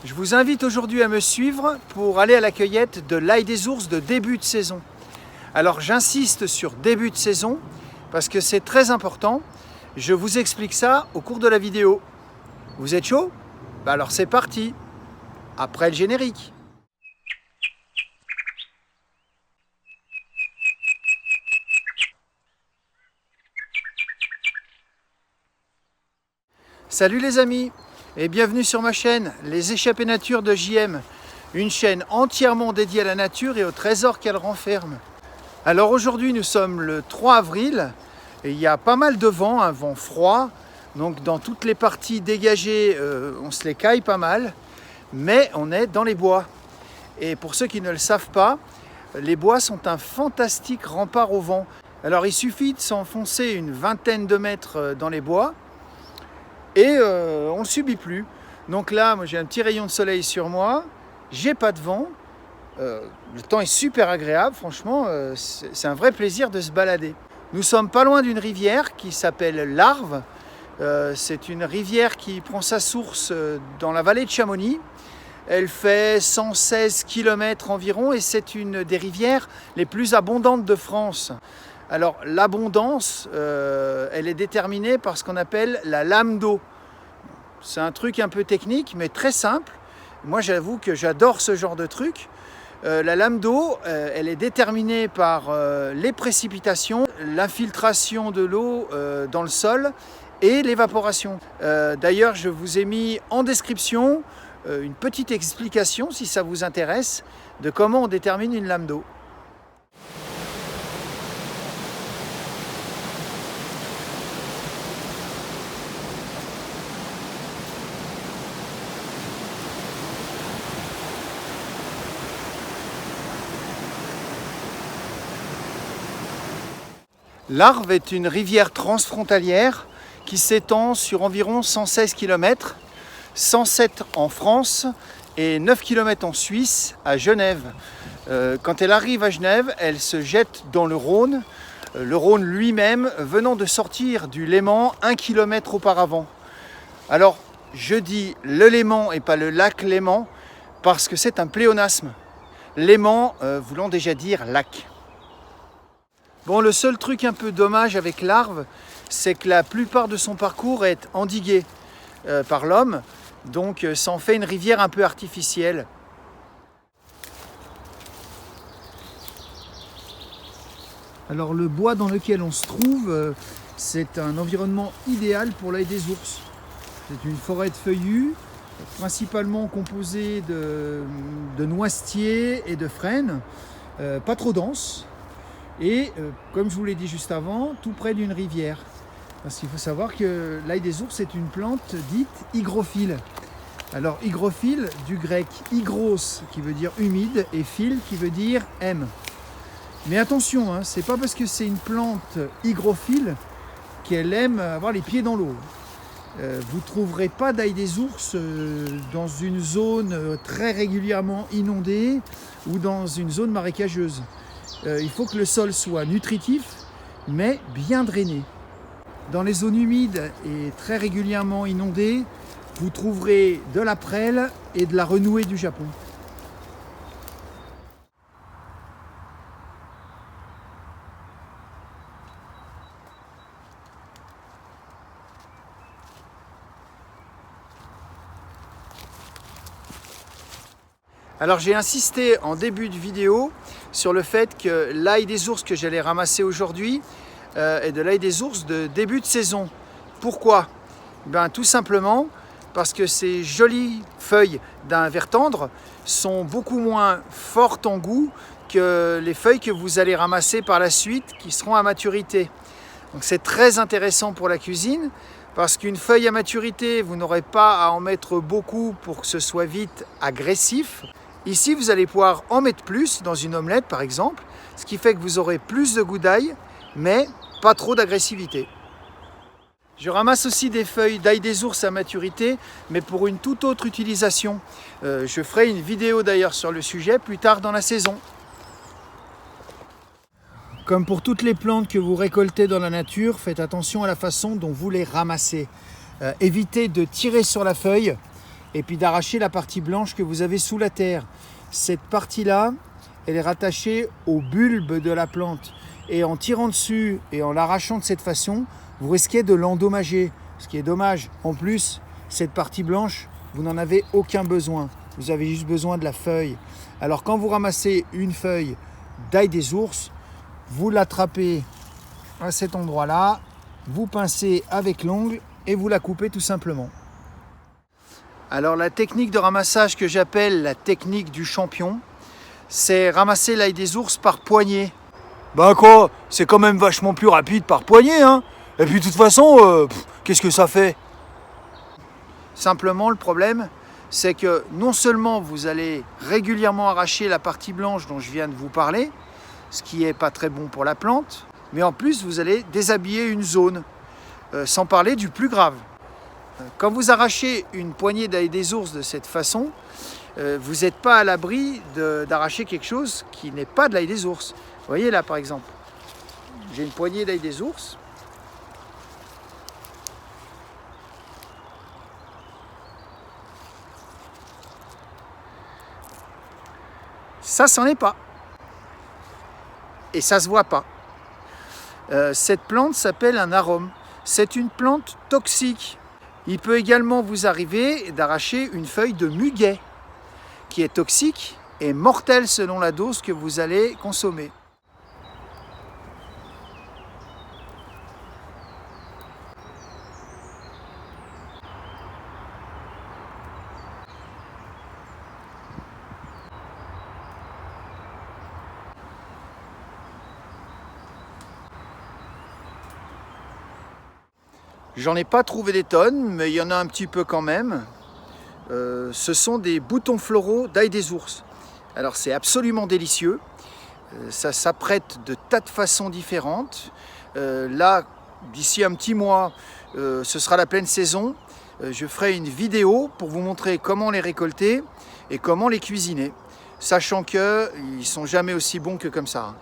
Je vous invite aujourd'hui à me suivre pour aller à la cueillette de l'ail des ours de début de saison. Alors j'insiste sur début de saison parce que c'est très important. Je vous explique ça au cours de la vidéo. Vous êtes chaud? Alors c'est parti, après le générique. Salut les amis et bienvenue sur ma chaîne Les Échappées Nature de JM, une chaîne entièrement dédiée à la nature et aux trésors qu'elle renferme. Alors aujourd'hui nous sommes le 3 avril et il y a pas mal de vent, un vent froid, donc dans toutes les parties dégagées on se les caille pas mal, mais on est dans les bois. Et pour ceux qui ne le savent pas, les bois sont un fantastique rempart au vent. Alors il suffit de s'enfoncer une vingtaine de mètres dans les bois et on ne le subit plus. Donc là, moi j'ai un petit rayon de soleil sur moi, j'ai pas de vent, le temps est super agréable, franchement, c'est un vrai plaisir de se balader. Nous sommes pas loin d'une rivière qui s'appelle l'Arve. C'est une rivière qui prend sa source dans la vallée de Chamonix. Elle fait 116 km environ et c'est une des rivières les plus abondantes de France. Alors l'abondance, elle est déterminée par ce qu'on appelle la lame d'eau. C'est un truc un peu technique mais très simple. Moi j'avoue que j'adore ce genre de truc. La lame d'eau, elle est déterminée par les précipitations, l'infiltration de l'eau dans le sol et l'évaporation. D'ailleurs je vous ai mis en description une petite explication si ça vous intéresse de comment on détermine une lame d'eau. L'Arve est une rivière transfrontalière qui s'étend sur environ 116 km, 107 en France et 9 km en Suisse, à Genève. Quand elle arrive à Genève, elle se jette dans le Rhône lui-même venant de sortir du Léman 1 km auparavant. Alors, je dis le Léman et pas le lac Léman parce que c'est un pléonasme. Léman voulant déjà dire lac. Bon, le seul truc un peu dommage avec l'Arve, c'est que la plupart de son parcours est endigué par l'homme, donc ça en fait une rivière un peu artificielle. Alors le bois dans lequel on se trouve, c'est un environnement idéal pour l'ail des ours. C'est une forêt de feuillus, principalement composée de noisetiers et de frênes, pas trop dense. Et comme je vous l'ai dit juste avant, tout près d'une rivière. Parce qu'il faut savoir que l'ail des ours est une plante dite hygrophile. Alors hygrophile, du grec hygros qui veut dire humide et phile qui veut dire aime. Mais attention, hein, c'est pas parce que c'est une plante hygrophile qu'elle aime avoir les pieds dans l'eau. Vous ne trouverez pas d'ail des ours dans une zone très régulièrement inondée ou dans une zone marécageuse. Il faut que le sol soit nutritif, mais bien drainé. Dans les zones humides et très régulièrement inondées, vous trouverez de la prêle et de la renouée du Japon. Alors j'ai insisté en début de vidéo sur le fait que l'ail des ours que j'allais ramasser aujourd'hui est de l'ail des ours de début de saison. Pourquoi? Tout simplement parce que ces jolies feuilles d'un vert tendre sont beaucoup moins fortes en goût que les feuilles que vous allez ramasser par la suite qui seront à maturité. Donc c'est très intéressant pour la cuisine parce qu'une feuille à maturité, vous n'aurez pas à en mettre beaucoup pour que ce soit vite agressif. Ici, vous allez pouvoir en mettre plus dans une omelette par exemple, ce qui fait que vous aurez plus de goût d'ail, mais pas trop d'agressivité. Je ramasse aussi des feuilles d'ail des ours à maturité, mais pour une toute autre utilisation. Je ferai une vidéo d'ailleurs sur le sujet plus tard dans la saison. Comme pour toutes les plantes que vous récoltez dans la nature, faites attention à la façon dont vous les ramassez. Évitez de tirer sur la feuille et puis d'arracher la partie blanche que vous avez sous la terre. Cette partie-là, elle est rattachée au bulbe de la plante. Et en tirant dessus et en l'arrachant de cette façon, vous risquez de l'endommager, ce qui est dommage. En plus, cette partie blanche, vous n'en avez aucun besoin. Vous avez juste besoin de la feuille. Alors quand vous ramassez une feuille d'ail des ours, vous l'attrapez à cet endroit-là, vous pincez avec l'ongle et vous la coupez tout simplement. Alors la technique de ramassage que j'appelle la technique du champion, c'est ramasser l'ail des ours par poignée. Ben quoi, c'est quand même vachement plus rapide par poignée, hein. Et puis de toute façon, qu'est-ce que ça fait? Simplement le problème, c'est que non seulement vous allez régulièrement arracher la partie blanche dont je viens de vous parler, ce qui n'est pas très bon pour la plante, mais en plus vous allez déshabiller une zone, sans parler du plus grave. Quand vous arrachez une poignée d'ail des ours de cette façon, vous n'êtes pas à l'abri d'arracher quelque chose qui n'est pas de l'ail des ours. Vous voyez là par exemple, j'ai une poignée d'ail des ours. Ça, c'en est pas. Et ça se voit pas. Cette plante s'appelle un arôme. C'est une plante toxique. Il peut également vous arriver d'arracher une feuille de muguet, qui est toxique et mortelle selon la dose que vous allez consommer. J'en ai pas trouvé des tonnes, mais il y en a un petit peu quand même. Ce sont des boutons floraux d'ail des ours. Alors c'est absolument délicieux. Ça s'apprête de tas de façons différentes. Là, d'ici un petit mois, ce sera la pleine saison. Je ferai une vidéo pour vous montrer comment les récolter et comment les cuisiner. Sachant qu'ils ne sont jamais aussi bons que comme ça.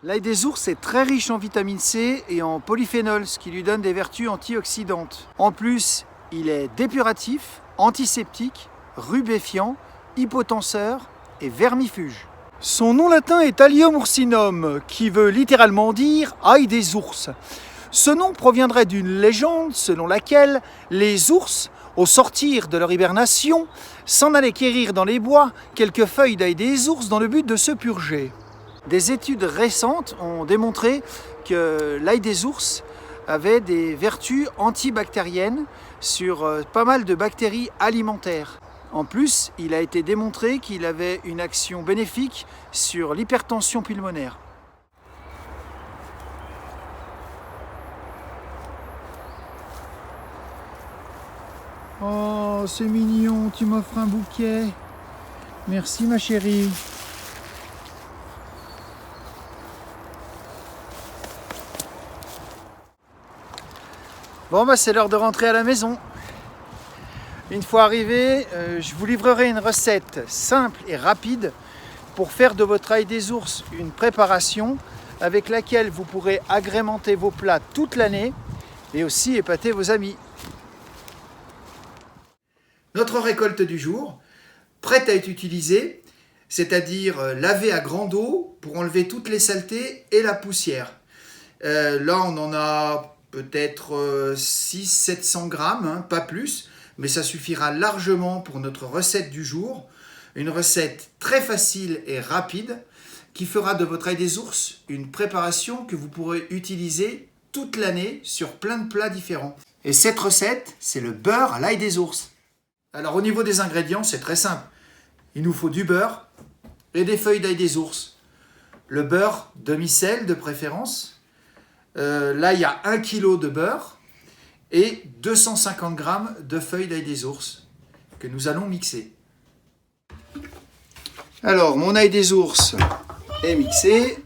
L'ail des ours est très riche en vitamine C et en polyphénol, ce qui lui donne des vertus antioxydantes. En plus, il est dépuratif, antiseptique, rubéfiant, hypotenseur et vermifuge. Son nom latin est Allium ursinum, qui veut littéralement dire ail des ours. Ce nom proviendrait d'une légende selon laquelle les ours, au sortir de leur hibernation, s'en allaient quérir dans les bois quelques feuilles d'ail des ours dans le but de se purger. Des études récentes ont démontré que l'ail des ours avait des vertus antibactériennes sur pas mal de bactéries alimentaires. En plus, il a été démontré qu'il avait une action bénéfique sur l'hypertension pulmonaire. Oh, c'est mignon, tu m'offres un bouquet. Merci ma chérie. Bon, bah, c'est l'heure de rentrer à la maison. Une fois arrivé, je vous livrerai une recette simple et rapide pour faire de votre ail des ours une préparation avec laquelle vous pourrez agrémenter vos plats toute l'année et aussi épater vos amis. Notre récolte du jour, prête à être utilisée, c'est-à-dire lavée à grande eau pour enlever toutes les saletés et la poussière. Là, on en a peut-être 600-700 grammes, hein, pas plus, mais ça suffira largement pour notre recette du jour. Une recette très facile et rapide qui fera de votre ail des ours une préparation que vous pourrez utiliser toute l'année sur plein de plats différents. Et cette recette, c'est le beurre à l'ail des ours. Alors au niveau des ingrédients, c'est très simple. Il nous faut du beurre et des feuilles d'ail des ours. Le beurre demi-sel de préférence. Là, il y a 1 kg de beurre et 250 g de feuilles d'ail des ours que nous allons mixer. Alors, mon ail des ours est mixé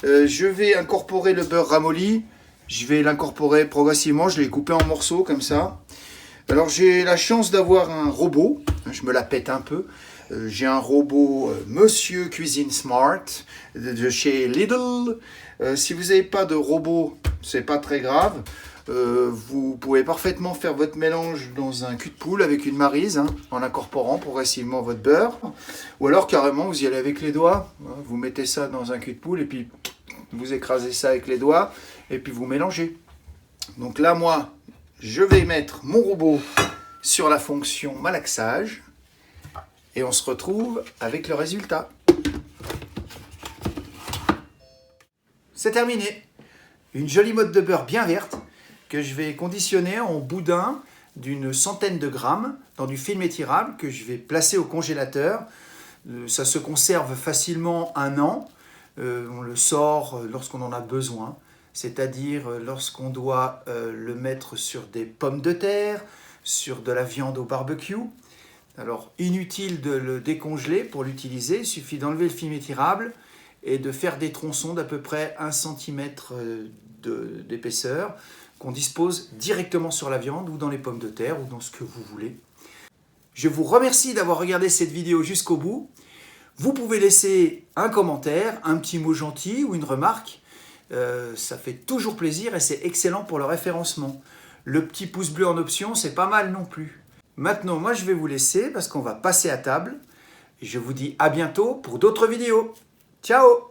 Je vais incorporer le beurre ramolli. Je vais l'incorporer progressivement. Je l'ai coupé en morceaux comme ça. Alors j'ai la chance d'avoir un robot. Je me la pète un peu. J'ai un robot Monsieur Cuisine Smart de chez Lidl. Si vous n'avez pas de robot, c'est pas très grave. Vous pouvez parfaitement faire votre mélange dans un cul de poule avec une maryse, en incorporant progressivement votre beurre. Ou alors carrément vous y allez avec les doigts. Vous mettez ça dans un cul de poule et puis vous écrasez ça avec les doigts et puis vous mélangez. Donc là moi je vais mettre mon robot sur la fonction malaxage et on se retrouve avec le résultat. C'est terminé. Une jolie motte de beurre bien verte que je vais conditionner en boudin d'une centaine de grammes dans du film étirable que je vais placer au congélateur. Ça se conserve facilement 1 an. On le sort lorsqu'on en a besoin, c'est-à-dire lorsqu'on doit le mettre sur des pommes de terre, sur de la viande au barbecue. Alors inutile de le décongeler pour l'utiliser, il suffit d'enlever le film étirable et de faire des tronçons d'à peu près 1 cm d'épaisseur qu'on dispose directement sur la viande ou dans les pommes de terre ou dans ce que vous voulez. Je vous remercie d'avoir regardé cette vidéo jusqu'au bout. Vous pouvez laisser un commentaire, un petit mot gentil ou une remarque. Ça fait toujours plaisir et c'est excellent pour le référencement. Le petit pouce bleu en option, c'est pas mal non plus. Maintenant, moi je vais vous laisser parce qu'on va passer à table. Je vous dis à bientôt pour d'autres vidéos. Ciao!